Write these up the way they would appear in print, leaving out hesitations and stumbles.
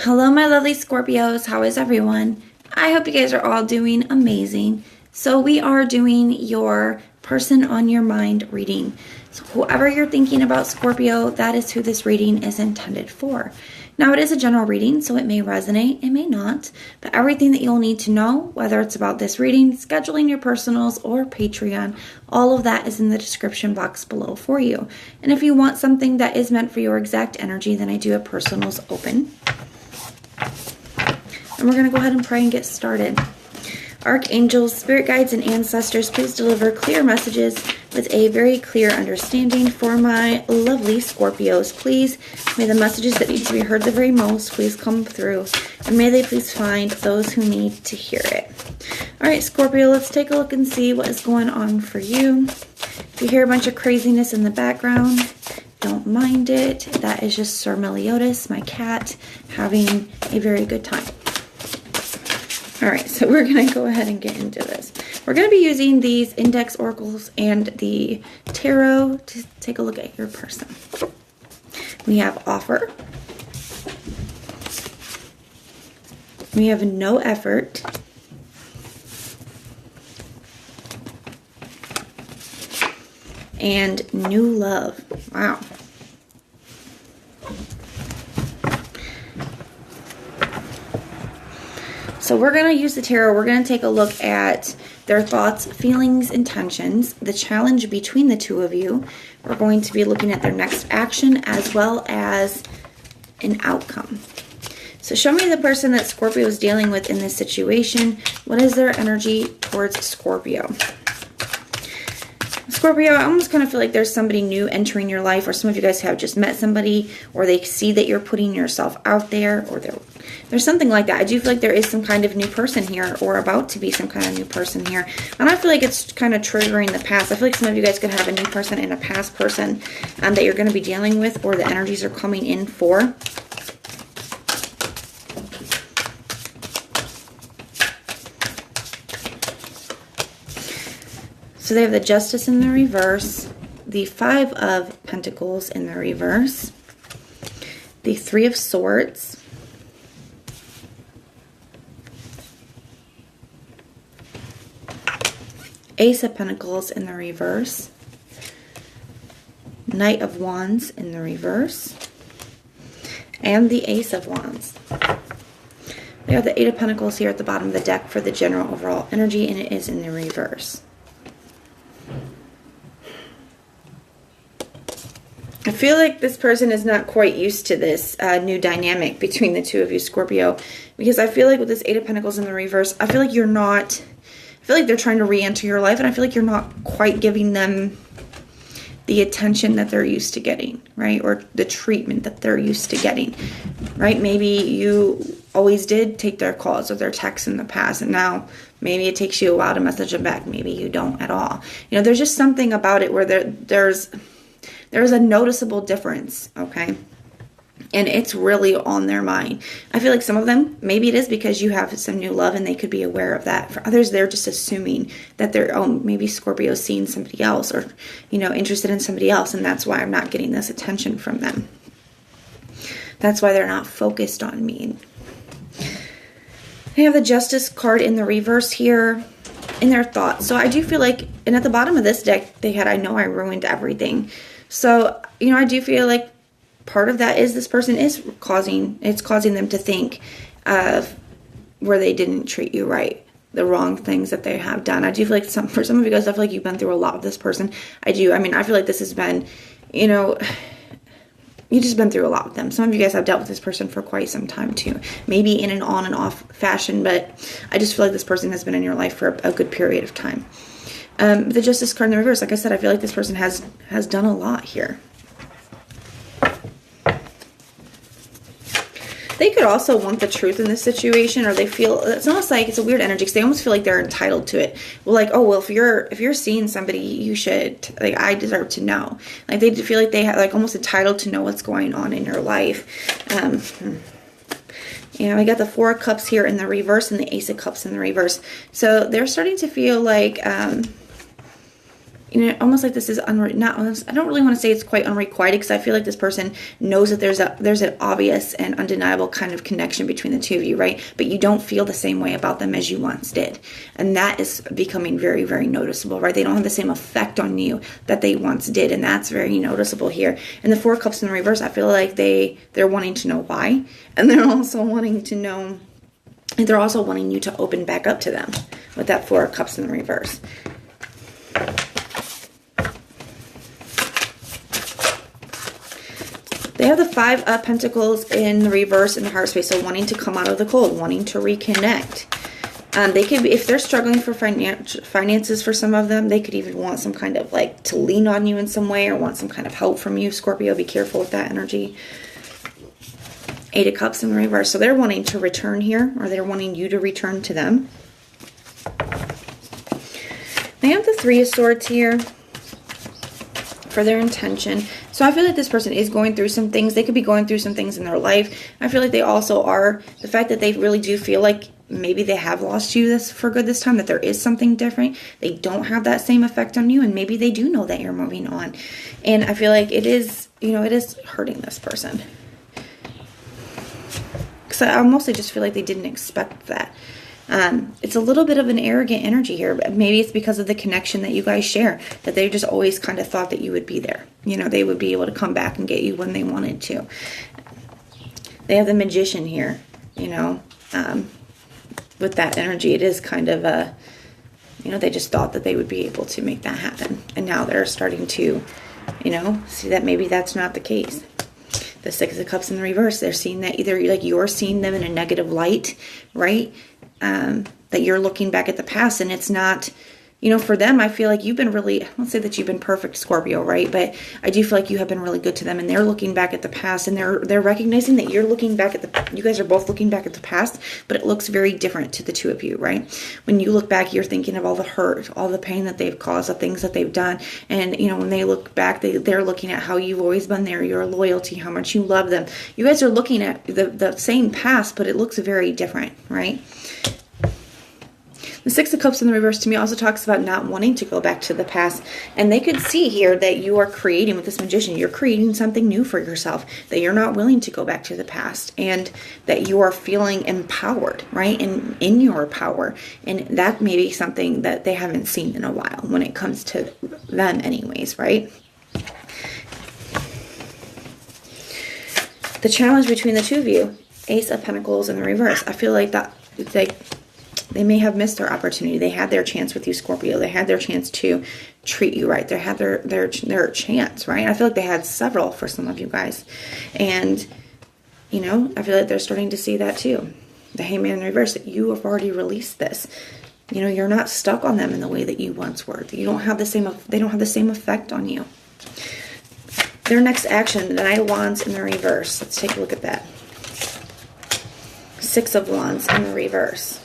Hello, my lovely Scorpios. How is everyone? I hope you guys are all doing amazing. So we are doing your person on your mind reading. So whoever you're thinking about, Scorpio, that is who this reading is intended for. Now, it is a general reading, so it may resonate, it may not, but everything that you'll need to know, whether it's about this reading, scheduling your personals, or Patreon, all of that is in the description box below for you. And if you want something that is meant for your exact energy, then I do have personals open. And we're going to go ahead and pray and get started. Archangels, spirit guides, and ancestors, please deliver clear messages with a very clear understanding for my lovely Scorpios. Please, may the messages that need to be heard the very most please come through. And may they please find those who need to hear it. Alright, Scorpio, let's take a look and see what is going on for you. If you hear a bunch of craziness in the background, don't mind it. That is just Sir Meliodas, my cat, having a very good time. Alright, so we're going to go ahead and get into this. We're going to be using these index oracles and the tarot to take a look at your person. We have offer. We have no effort. And new love. Wow. So we're going to use the tarot. We're going to take a look at their thoughts, feelings, intentions, the challenge between the two of you. We're going to be looking at their next action as well as an outcome. So show me the person that Scorpio is dealing with in this situation. What is their energy towards Scorpio? Scorpio, I almost kind of feel like there's somebody new entering your life, or some of you guys have just met somebody, or they see that you're putting yourself out there, or there's something like that. I do feel like there is some kind of new person here, or about to be some kind of new person here. And I feel like it's kind of triggering the past. I feel like some of you guys could have a new person and a past person that you're going to be dealing with, or the energies are coming in for. So they have the Justice in the reverse, the Five of Pentacles in the reverse, the Three of Swords, Ace of Pentacles in the reverse, Knight of Wands in the reverse, and the Ace of Wands. We have the Eight of Pentacles here at the bottom of the deck for the general overall energy, and it is in the reverse. I feel like this person is not quite used to this new dynamic between the two of you, Scorpio, because I feel like with this Eight of Pentacles in the reverse, I feel like you're not, I feel like they're trying to re-enter your life, and I feel like you're not quite giving them the attention that they're used to getting, right? Or the treatment that they're used to getting, right? Maybe you always did take their calls or their texts in the past, and now maybe it takes you a while to message them back. Maybe you don't at all. You know, there's just something about it where there's a noticeable difference, okay? And it's really on their mind. I feel like some of them, maybe it is because you have some new love and they could be aware of that. For others, they're just assuming that they're, oh, maybe Scorpio's seeing somebody else, or, you know, interested in somebody else, and that's why I'm not getting this attention from them. That's why they're not focused on me. They have the Justice card in the reverse here in their thoughts. So I do feel like, and at the bottom of this deck, they had, I know I ruined everything. So, you know, I do feel like part of that is this person is causing them to think of where they didn't treat you right, the wrong things that they have done. I do feel like for some of you guys, I feel like you've been through a lot with this person. I do. I mean, I feel like this has been, you know, you've just been through a lot with them. Some of you guys have dealt with this person for quite some time too. Maybe in an on and off fashion, but I just feel like this person has been in your life for a good period of time. The Justice card in the reverse, like I said, I feel like this person has done a lot here. They could also want the truth in this situation, or they feel, it's almost like, it's a weird energy because they almost feel like they're entitled to it. Well, like, oh, well, if you're seeing somebody, you should, like, I deserve to know. Like, they feel like they have, like, almost entitled to know what's going on in your life. You know, I got the Four of Cups here in the reverse and the Ace of Cups in the reverse. So they're starting to feel like, you know, almost like this is I don't really want to say it's quite unrequited, because I feel like this person knows that there's an obvious and undeniable kind of connection between the two of you, right? But you don't feel the same way about them as you once did. And that is becoming very, very noticeable, right? They don't have the same effect on you that they once did, and that's very noticeable here. And the Four of Cups in the reverse, I feel like they're wanting to know why, and they're also wanting to know, and they're also wanting you to open back up to them with that Four of Cups in the reverse. They have the Five of Pentacles in the reverse in the heart space, so wanting to come out of the cold, wanting to reconnect. They could be, if they're struggling for finances for some of them, they could even want some kind of like to lean on you in some way, or want some kind of help from you, Scorpio. Be careful with that energy. Eight of Cups in the reverse. So they're wanting to return here, or they're wanting you to return to them. They have the Three of Swords here for their intention. So I feel like this person is going through some things. They could be going through some things in their life. I feel like they also are, the fact that they really do feel like maybe they have lost you for good this time, that there is something different. They don't have that same effect on you, and maybe they do know that you're moving on. And I feel like it is, you know, it is hurting this person. Because I mostly just feel like they didn't expect that. It's a little bit of an arrogant energy here, but maybe it's because of the connection that you guys share, that they just always kind of thought that you would be there. You know, they would be able to come back and get you when they wanted to. They have the Magician here, you know, with that energy. It is kind of a, you know, they just thought that they would be able to make that happen. And now they're starting to, you know, see that maybe that's not the case. The Six of Cups in the reverse, they're seeing that either like you're seeing them in a negative light, right? That you're looking back at the past, and it's not, you know, for them, I feel like you've been really, I won't say that you've been perfect, Scorpio, right? But I do feel like you have been really good to them, and they're looking back at the past, and they're recognizing that you're looking back at you guys are both looking back at the past, but it looks very different to the two of you, right? When you look back, you're thinking of all the hurt, all the pain that they've caused, the things that they've done. And, you know, when they look back, they're looking at how you've always been there, your loyalty, how much you love them. You guys are looking at the same past, but it looks very different, right? The Six of Cups in the reverse to me also talks about not wanting to go back to the past. And they could see here that you are creating, with this Magician, you're creating something new for yourself, that you're not willing to go back to the past, and that you are feeling empowered, right? And in your power. And that may be something that they haven't seen in a while when it comes to them anyways, right? The challenge between the two of you, Ace of Pentacles in the reverse. I feel like that it's like they may have missed their opportunity. They had their chance with you, Scorpio. They had their chance to treat you right. They had their chance, right? I feel like they had several for some of you guys. And, you know, I feel like they're starting to see that too. The Hangman in reverse, that you have already released this. You know, you're not stuck on them in the way that you once were. You don't have the same, they don't have the same effect on you. Their next action, the Knight of Wands in the reverse. Let's take a look at that. Six of Wands in the reverse.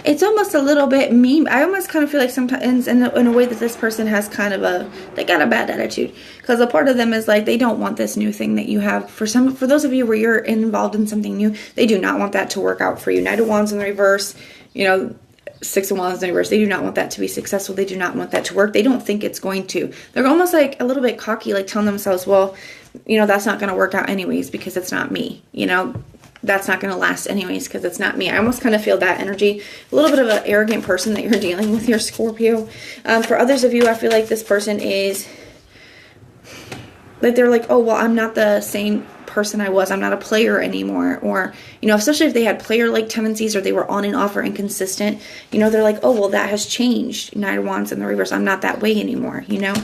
It's almost a little bit mean. I almost kind of feel like sometimes in a way that this person has kind of they got a bad attitude. Because a part of them is like, they don't want this new thing that you have. For those of you where you're involved in something new, they do not want that to work out for you. Knight of Wands in the reverse, you know, Six of Wands in the reverse. They do not want that to be successful. They do not want that to work. They don't think it's going to. They're almost like a little bit cocky, like telling themselves, well, you know, that's not going to work out anyways because it's not me, you know. That's not going to last anyways because it's not me. I almost kind of feel that energy. A little bit of an arrogant person that you're dealing with here, Scorpio. For others of you, I feel like this person is, like they're like, oh, well, I'm not the same person I was. I'm not a player anymore. Or, you know, especially if they had player-like tendencies or they were on and off or inconsistent, you know, they're like, oh, well, that has changed. Knight of Wands in the reverse. I'm not that way anymore, you know.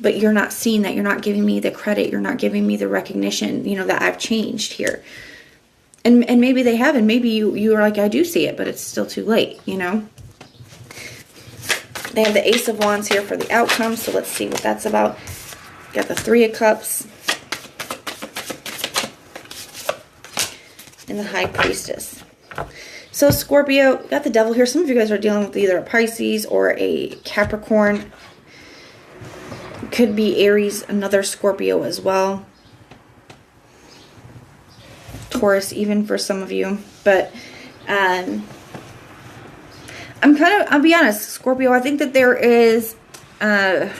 But you're not seeing that. You're not giving me the credit. You're not giving me the recognition, you know, that I've changed here. And maybe they have, and maybe you are like, I do see it, but it's still too late, you know. They have the Ace of Wands here for the outcome, so let's see what that's about. Got the Three of Cups. And the High Priestess. So Scorpio, got the Devil here. Some of you guys are dealing with either a Pisces or a Capricorn. Could be Aries, another Scorpio as well. Taurus even for some of you. But I'll be honest, Scorpio, I think that there is, I'm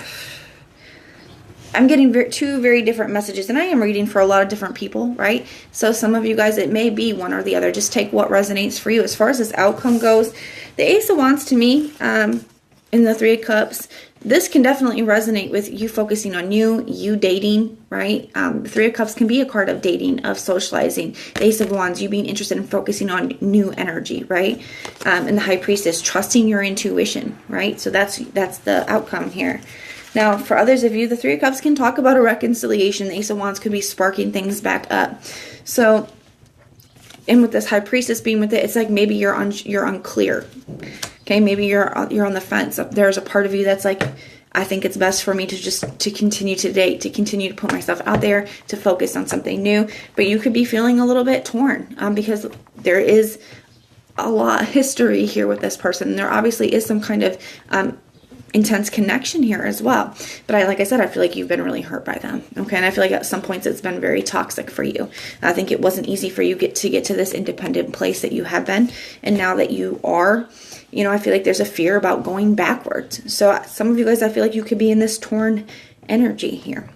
getting two very different messages, and I am reading for a lot of different people, right? So some of you guys, it may be one or the other. Just take what resonates for you. As far as this outcome goes, the Ace of Wands to me, in the Three of Cups, this can definitely resonate with you focusing on you dating, right? The Three of Cups can be a card of dating, of socializing. The Ace of Wands, you being interested in focusing on new energy, right? And the High Priestess, trusting your intuition, right? So that's the outcome here. Now, for others of you, the Three of Cups can talk about a reconciliation. The Ace of Wands could be sparking things back up. So, and with this High Priestess being with it, it's like maybe you're unclear. Okay, maybe you're on the fence. There's a part of you that's like, I think it's best for me to continue to date, to continue to put myself out there, to focus on something new. But you could be feeling a little bit torn because there is a lot of history here with this person. There obviously is some kind of intense connection here as well. But like I said, I feel like you've been really hurt by them. Okay, and I feel like at some points it's been very toxic for you. I think it wasn't easy for you to get to this independent place that you have been. And now that you are, I feel like there's a fear about going backwards. So some of you guys, I feel like you could be in this torn energy here.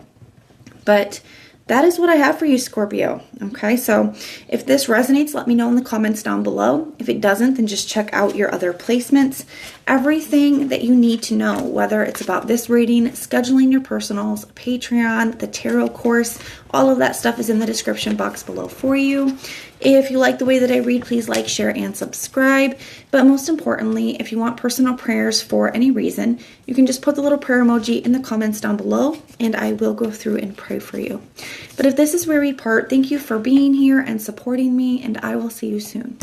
But that is what I have for you, Scorpio. Okay, so if this resonates, let me know in the comments down below. If it doesn't, then just check out your other placements. Everything that you need to know, whether it's about this reading, scheduling your personals, Patreon, the tarot course, all of that stuff is in the description box below for you. If you like the way that I read, please like, share, and subscribe. But most importantly, if you want personal prayers for any reason, you can just put the little prayer emoji in the comments down below, and I will go through and pray for you. But if this is where we part, thank you for being here and supporting me, and I will see you soon.